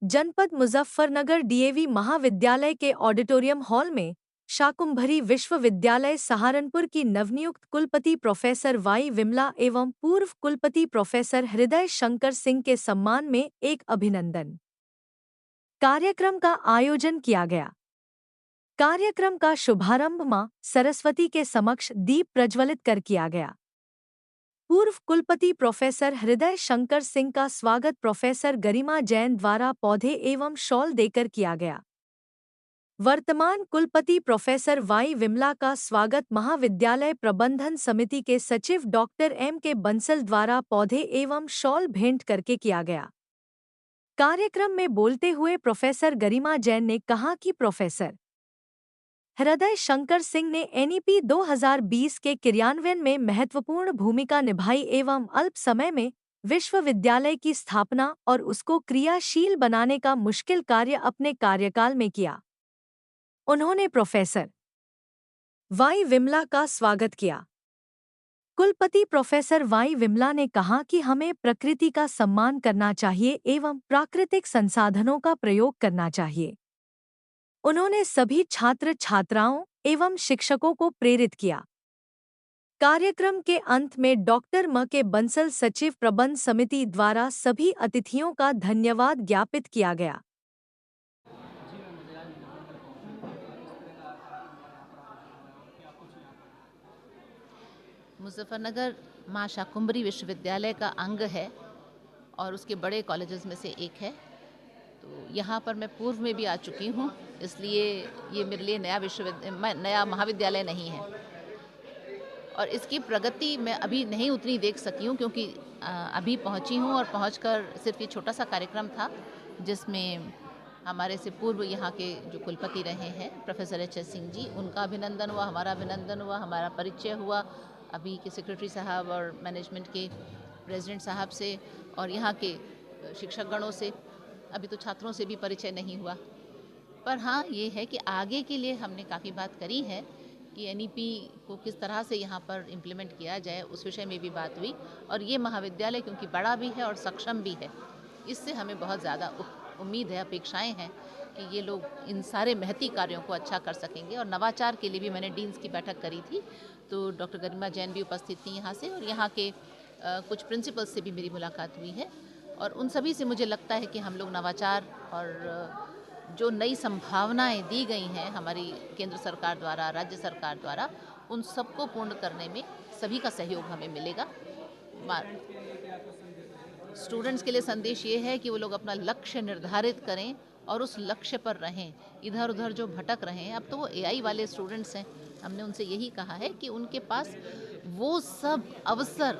जनपद मुजफ्फरनगर डीएवी महाविद्यालय के ऑडिटोरियम हॉल में शाकुंभरी विश्वविद्यालय सहारनपुर की नवनियुक्त कुलपति प्रोफेसर वाई विमला एवं पूर्व कुलपति प्रोफेसर हृदय शंकर सिंह के सम्मान में एक अभिनंदन कार्यक्रम का आयोजन किया गया। कार्यक्रम का शुभारंभ मां सरस्वती के समक्ष दीप प्रज्वलित कर किया गया। पूर्व कुलपति प्रोफेसर हृदय शंकर सिंह का स्वागत प्रोफेसर गरिमा जैन द्वारा पौधे एवं शॉल देकर किया गया। वर्तमान कुलपति प्रोफेसर वाई विमला का स्वागत महाविद्यालय प्रबंधन समिति के सचिव डॉक्टर M.K. बंसल द्वारा पौधे एवं शॉल भेंट करके किया गया। कार्यक्रम में बोलते हुए प्रोफेसर गरिमा जैन ने कहा कि प्रोफेसर हृदय शंकर सिंह ने NEP 2020 के क्रियान्वयन में महत्वपूर्ण भूमिका निभाई एवं अल्प समय में विश्वविद्यालय की स्थापना और उसको क्रियाशील बनाने का मुश्किल कार्य अपने कार्यकाल में किया। उन्होंने प्रोफेसर वाई विमला का स्वागत किया। कुलपति प्रोफेसर वाई विमला ने कहा कि हमें प्रकृति का सम्मान करना चाहिए एवं प्राकृतिक संसाधनों का प्रयोग करना चाहिए। उन्होंने सभी छात्र छात्राओं एवं शिक्षकों को प्रेरित किया। कार्यक्रम के अंत में डॉक्टर M.K. बंसल सचिव प्रबंध समिति द्वारा सभी अतिथियों का धन्यवाद ज्ञापित किया गया। मुजफ्फरनगर मां शाकुंभरी विश्वविद्यालय का अंग है और उसके बड़े कॉलेजेस में से एक है। तो यहाँ पर मैं पूर्व में भी आ चुकी हूँ, इसलिए ये मेरे लिए नया महाविद्यालय नहीं है और इसकी प्रगति मैं अभी नहीं उतनी देख सकी हूँ क्योंकि अभी पहुँची हूँ और पहुँचकर सिर्फ ये छोटा सा कार्यक्रम था जिसमें हमारे से पूर्व यहाँ के जो कुलपति रहे हैं प्रोफेसर H.S. सिंह जी, उनका अभिनंदन हुआ, हमारा अभिनंदन हुआ, हमारा परिचय हुआ अभी के सेक्रेटरी साहब और मैनेजमेंट के प्रेसिडेंट साहब से और यहाँ के शिक्षकगणों से। अभी तो छात्रों से भी परिचय नहीं हुआ, पर हाँ ये है कि आगे के लिए हमने काफ़ी बात करी है कि NEP को किस तरह से यहाँ पर इम्प्लीमेंट किया जाए, उस विषय में भी बात हुई। और ये महाविद्यालय क्योंकि बड़ा भी है और सक्षम भी है, इससे हमें बहुत ज़्यादा उम्मीद है, अपेक्षाएं हैं कि ये लोग इन सारे महती कार्यों को अच्छा कर सकेंगे। और नवाचार के लिए भी मैंने डीन्स की बैठक करी थी, तो डॉक्टर गरिमा जैन भी उपस्थित थी यहाँ से और यहाँ के कुछ प्रिंसिपल्स से भी मेरी मुलाकात हुई है और उन सभी से मुझे लगता है कि हम लोग नवाचार और जो नई संभावनाएं दी गई हैं हमारी केंद्र सरकार द्वारा, राज्य सरकार द्वारा, उन सबको पूर्ण करने में सभी का सहयोग हमें मिलेगा। स्टूडेंट्स के लिए संदेश ये है कि वो लोग अपना लक्ष्य निर्धारित करें और उस लक्ष्य पर रहें। इधर उधर जो भटक रहे हैं, अब तो वो AI वाले स्टूडेंट्स हैं, हमने उनसे यही कहा है कि उनके पास वो सब अवसर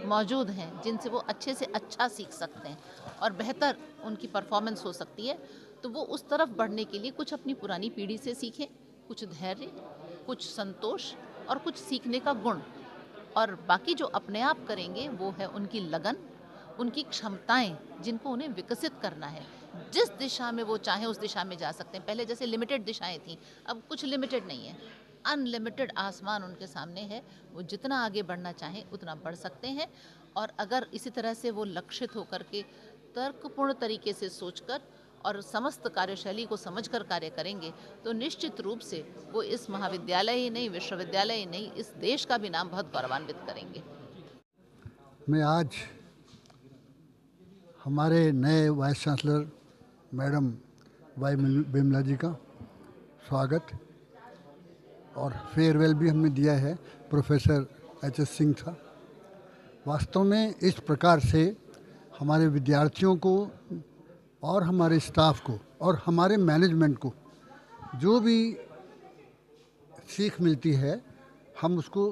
मौजूद हैं जिनसे वो अच्छे से अच्छा सीख सकते हैं और बेहतर उनकी परफॉर्मेंस हो सकती है। तो वो उस तरफ बढ़ने के लिए कुछ अपनी पुरानी पीढ़ी से सीखें, कुछ धैर्य, कुछ संतोष और कुछ सीखने का गुण, और बाकी जो अपने आप करेंगे वो है उनकी लगन, उनकी क्षमताएं जिनको उन्हें विकसित करना है। जिस दिशा में वो चाहें उस दिशा में जा सकते हैं। पहले जैसे लिमिटेड दिशाएं थीं, अब कुछ लिमिटेड नहीं है, अनलिमिटेड आसमान उनके सामने है। वो जितना आगे बढ़ना चाहें उतना बढ़ सकते हैं और अगर इसी तरह से वो लक्षित होकर के तर्कपूर्ण तरीके से सोचकर और समस्त कार्यशैली को समझकर कार्य करेंगे तो निश्चित रूप से वो इस महाविद्यालय ही नहीं, विश्वविद्यालय ही नहीं, इस देश का भी नाम बहुत गौरवान्वित करेंगे। मैं आज हमारे नए vice chancellor madam Y Vimala ji का स्वागत और फेयरवेल भी हमने दिया है प्रोफेसर H.S. सिंह था। वास्तव में इस प्रकार से हमारे विद्यार्थियों को और हमारे स्टाफ को और हमारे मैनेजमेंट को जो भी सीख मिलती है हम उसको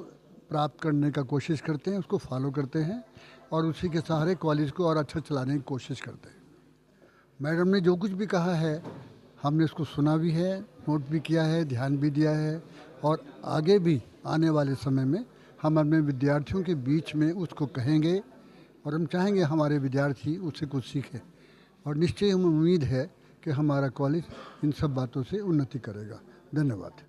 प्राप्त करने का कोशिश करते हैं, उसको फॉलो करते हैं और उसी के सहारे कॉलेज को और अच्छा चलाने की कोशिश करते हैं। मैडम ने जो कुछ भी कहा है हमने उसको सुना भी है, नोट भी किया है, ध्यान भी दिया है और आगे भी आने वाले समय में हम अपने विद्यार्थियों के बीच में उसको कहेंगे और हम चाहेंगे हमारे विद्यार्थी उससे कुछ सीखें और निश्चय हमें उम्मीद है कि हमारा कॉलेज इन सब बातों से उन्नति करेगा। धन्यवाद।